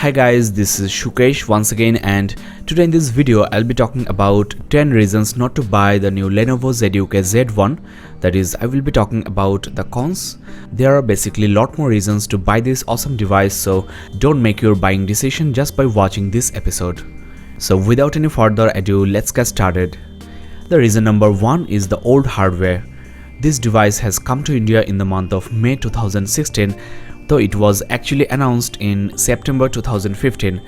Hi guys, this is Shukesh once again, and today in this video I'll be talking about 10 reasons not to buy the new Lenovo ZUK Z1. That is, I will be talking about the cons. There are basically a lot more reasons to buy this awesome device, so don't make your buying decision just by watching this episode. So without any further ado, let's get started. The reason number 1 is the old hardware. This device has come to India in the month of May 2016, though it was actually announced in September 2015.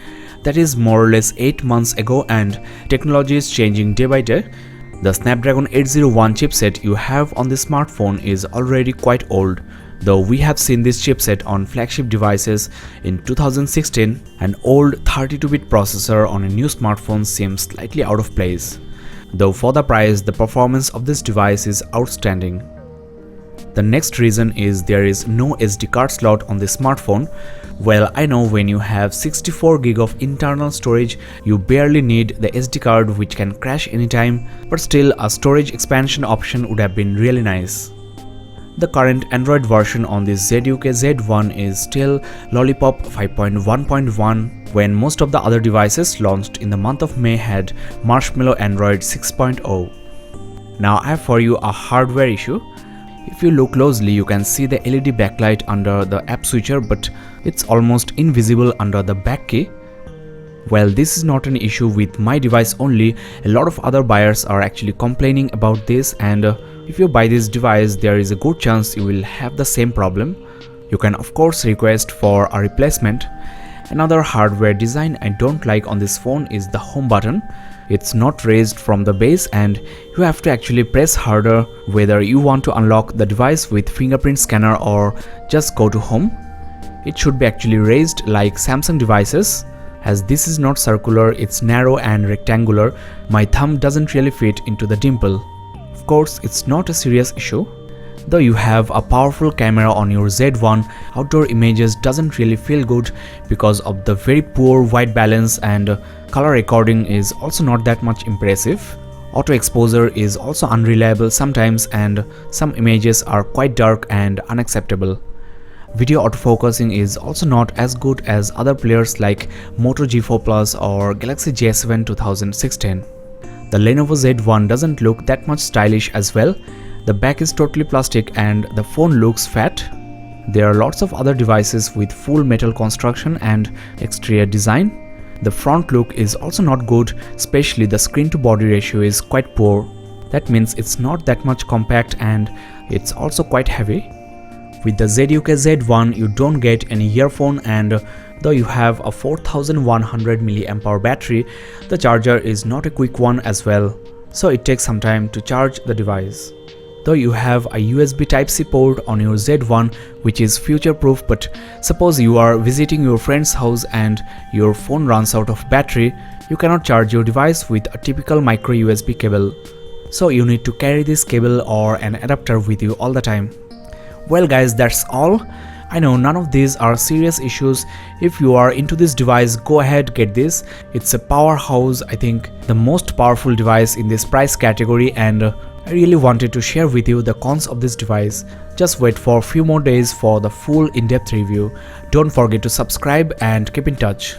That is more or less 8 months ago, and technology is changing day by day. The Snapdragon 801 chipset you have on this smartphone is already quite old, though we have seen this chipset on flagship devices in 2016. An old 32-bit processor on a new smartphone seems slightly out of place, though for the price the performance of this device is outstanding. The next reason is there is no SD card slot on this smartphone. Well, I know when you have 64 GB of internal storage, you barely need the SD card, which can crash anytime, but still a storage expansion option would have been really nice. The current Android version on this ZUK Z1 is still Lollipop 5.1.1, when most of the other devices launched in the month of May had Marshmallow Android 6.0. Now I have for you a hardware issue. If you look closely, you can see the LED backlight under the app switcher, but it's almost invisible under the back key. Well, this is not an issue with my device only. A lot of other buyers are actually complaining about this, and if you buy this device, there is a good chance you will have the same problem. You can of course request for a replacement. Another hardware design I don't like on this phone is the home button. It's not raised from the base, and you have to actually press harder whether you want to unlock the device with fingerprint scanner or just go to home. It should be actually raised like Samsung devices. As this is not circular, it's narrow and rectangular. My thumb doesn't really fit into the dimple. Of course, it's not a serious issue. Though you have a powerful camera on your Z1, outdoor images doesn't really feel good because of the very poor white balance, and color recording is also not that much impressive. Auto exposure is also unreliable sometimes, and some images are quite dark and unacceptable. Video autofocusing is also not as good as other players like Moto G4 Plus or Galaxy J7 2016. The Lenovo Z1 doesn't look that much stylish as well. The back is totally plastic and the phone looks fat. There are lots of other devices with full metal construction and exterior design. The front look is also not good, especially the screen to body ratio is quite poor. That means it's not that much compact, and it's also quite heavy. With the ZUK Z1 you don't get any earphone, and though you have a 4100 mAh battery, the charger is not a quick one as well, so it takes some time to charge the device. Though you have a USB Type-C port on your Z1, which is future-proof, but suppose you are visiting your friend's house and your phone runs out of battery, you cannot charge your device with a typical micro USB cable. So you need to carry this cable or an adapter with you all the time. Well guys, that's all. I know none of these are serious issues. If you are into this device, go ahead, get this. It's a powerhouse, I think the most powerful device in this price category, and I really wanted to share with you the cons of this device. Just wait for a few more days for the full in-depth review. Don't forget to subscribe and keep in touch.